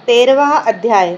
13वां अध्याय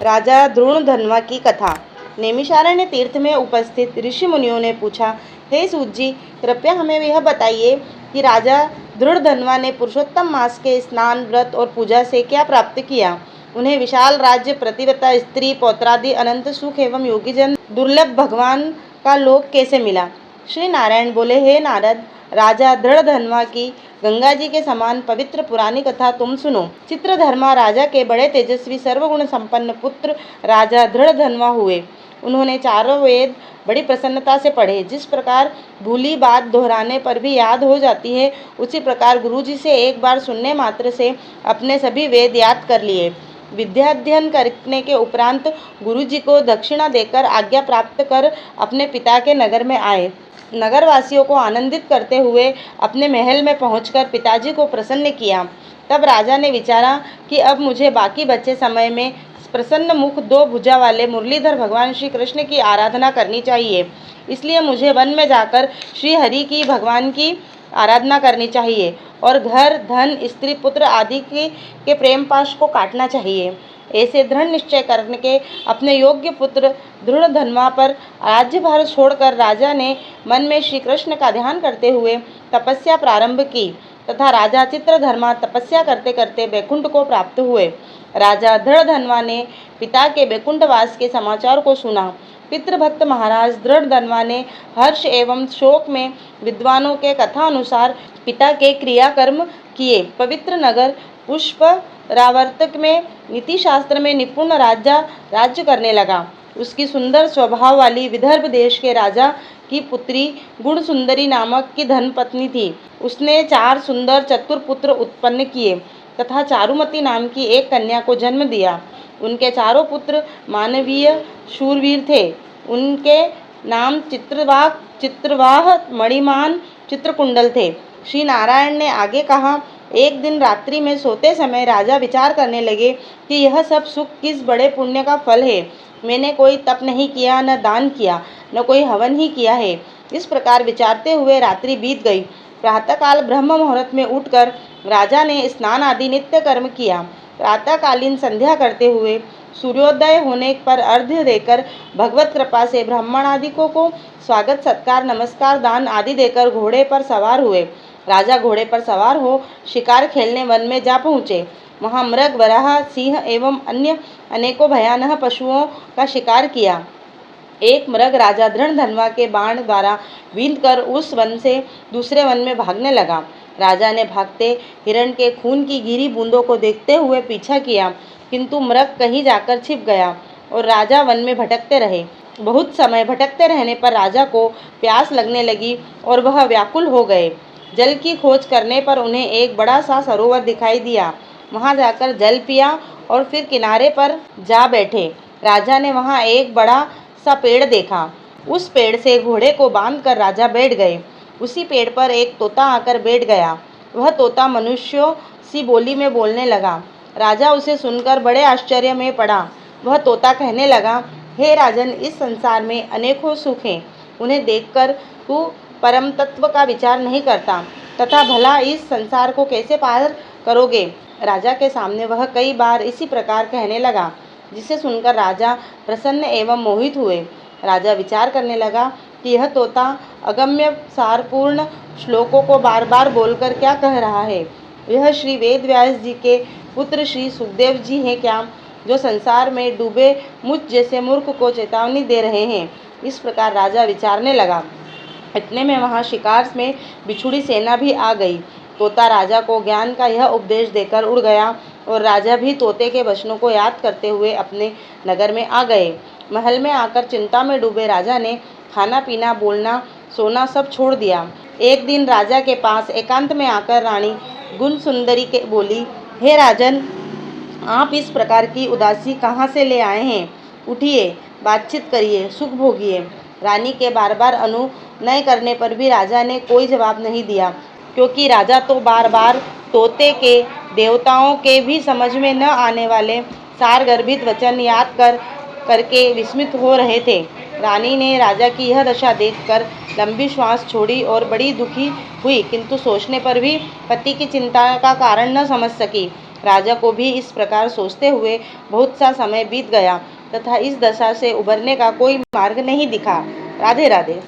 राजा द्रोणधन्वा की कथा। नैमिषारण्य तीर्थ में उपस्थित ऋषि मुनियों ने पूछा, हे सूत जी, कृपया हमें यह बताइए कि राजा द्रुढ़धन्वा ने पुरुषोत्तम मास के स्नान, व्रत और पूजा से क्या प्राप्त किया। उन्हें विशाल राज्य, प्रतिव्रता स्त्री, पौत्रादि, अनंत सुख एवं योगीजन, दुर्लभ भगवान का लोक कैसे मिला। श्री नारायण बोले, हे नारद, राजा दृढ़धन्वा की गंगा जी के समान पवित्र पुरानी कथा तुम सुनो। चित्रधर्मा राजा के बड़े तेजस्वी सर्वगुण संपन्न पुत्र राजा दृढ़धन्वा हुए। उन्होंने चारों वेद बड़ी प्रसन्नता से पढ़े। जिस प्रकार भूली बात दोहराने पर भी याद हो जाती है, उसी प्रकार गुरुजी से एक बार सुनने मात्र से अपने सभी वेद याद कर लिए। विद्याध्ययन करने के उपरांत गुरुजी को दक्षिणा देकर आज्ञा प्राप्त कर अपने पिता के नगर में आए। नगरवासियों को आनंदित करते हुए अपने महल में पहुंचकर पिताजी को प्रसन्न किया। तब राजा ने विचारा कि अब मुझे बाकी बचे समय में प्रसन्न मुख, दो भुजा वाले मुरलीधर भगवान श्री कृष्ण की आराधना करनी चाहिए। इसलिए मुझे वन में जाकर श्री हरि की, भगवान की आराधना करनी चाहिए और घर, धन, स्त्री, पुत्र आदि के प्रेम पाश को काटना चाहिए। ऐसे दृढ़ निश्चय करके अपने योग्य पुत्र दृढ़धन्वा पर राज्यभार छोड़कर राजा ने मन में श्री कृष्ण का ध्यान करते हुए तपस्या प्रारंभ की तथा राजा चित्रधर्मा तपस्या करते करते बैकुंठ को प्राप्त हुए। राजा दृढ़धन्वा ने पिता के बैकुंठवास के समाचार को सुना। पितृभक्त महाराज दृढ़धन्वा ने हर्ष एवं शोक में विद्वानों के कथा अनुसार पिता के क्रियाकर्म किए। पवित्र नगर पुष्परावर्तक में नीति शास्त्र में निपुण राजा राज्य करने लगा। उसकी सुंदर स्वभाव वाली विदर्भ देश के राजा की पुत्री गुण सुंदरी नामक की धर्मपत्नी थी। उसने 4 सुंदर चतुर पुत्र उत्पन्न किए तथा चारुमती नाम की एक कन्या को जन्म दिया। उनके चारों पुत्र मानवीय शूरवीर थे। उनके नाम चित्रवाह, मणिमान, चित्रकुंडल थे। श्री नारायण ने आगे कहा, एक दिन रात्रि में सोते समय राजा विचार करने लगे कि यह सब सुख किस बड़े पुण्य का फल है। मैंने कोई तप नहीं किया, न दान किया, न कोई हवन ही किया है। इस प्रकार विचारते हुए रात्रि बीत गई। प्रातःकाल ब्रह्म मुहूर्त में उठकर राजा ने स्नान आदि नित्य कर्म किया। प्रातःकालीन संध्या करते हुए सूर्योदय होने पर अर्घ्य देकर भगवत कृपा से ब्राह्मणादिकों को स्वागत, सत्कार, नमस्कार, दान आदि देकर घोड़े पर सवार हुए। राजा घोड़े पर सवार हो शिकार खेलने वन में जा पहुँचे। वहाँ मृग, वराह, सिंह एवं अन्य अनेकों भयानक पशुओं का शिकार किया। एक मृग राजा दृढ़धन्वा के बाण द्वारा बींधकर उस वन से दूसरे वन में भागने लगा। राजा ने भागते हिरण के खून की गिरी बूंदों को देखते हुए पीछा किया, किंतु मृग कहीं जाकर छिप गया और राजा वन में भटकते रहे। बहुत समय भटकते रहने पर राजा को प्यास लगने लगी और वह व्याकुल हो गए। जल की खोज करने पर उन्हें एक बड़ा सा सरोवर दिखाई दिया। वहां जाकर जल पिया और फिर किनारे पर जा बैठे। राजा ने वहां एक बड़ा सा पेड़ देखा। उस पेड़ से घोड़े को बांधकर राजा बैठ गए। उसी पेड़ पर एक तोता आकर बैठ गया। वह तोता मनुष्यों सी बोली में बोलने लगा। राजा उसे सुनकर बड़े आश्चर्य में पड़ा। वह तोता कहने लगा, हे राजन, इस संसार में अनेकों सुख हैं। उन्हें देखकर तू परम तत्व का विचार नहीं करता तथा भला इस संसार को कैसे पार करोगे। राजा के सामने वह कई बार इसी प्रकार कहने लगा, जिसे सुनकर राजा प्रसन्न एवं मोहित हुए। राजा विचार करने लगा कि यह तोता अगम्य सारपूर्ण श्लोकों को बार बार बोलकर क्या कह रहा है। यह श्री वेद व्यास जी के पुत्र श्री सुखदेव जी हैं क्या, जो संसार में डूबे मुझ जैसे मूर्ख को चेतावनी दे रहे हैं। इस प्रकार राजा विचारने लगा। इतने में वहाँ शिकार में बिछुड़ी सेना भी आ गई। तोता राजा को ज्ञान का यह उपदेश देकर उड़ गया और राजा भी तोते के वचनों को याद करते हुए अपने नगर में आ गए। महल में आकर चिंता में डूबे राजा ने खाना पीना, बोलना, सोना सब छोड़ दिया। एक दिन राजा के पास एकांत में आकर रानी गुण सुंदरी के बोली, हे राजन, आप इस प्रकार की उदासी कहाँ से ले आए हैं। उठिए, बातचीत करिए, सुख भोगिए। रानी के बार बार अनुनय करने पर भी राजा ने कोई जवाब नहीं दिया, क्योंकि राजा तो बार बार तोते के देवताओं के भी समझ में न आने वाले सारगर्भित वचन याद करके विस्मित हो रहे थे। रानी ने राजा की यह दशा देखकर लंबी श्वास छोड़ी और बड़ी दुखी हुई, किंतु सोचने पर भी पति की चिंता का कारण न समझ सकी। राजा को भी इस प्रकार सोचते हुए बहुत सा समय बीत गया तथा इस दशा से उबरने का कोई मार्ग नहीं दिखा। राधे राधे।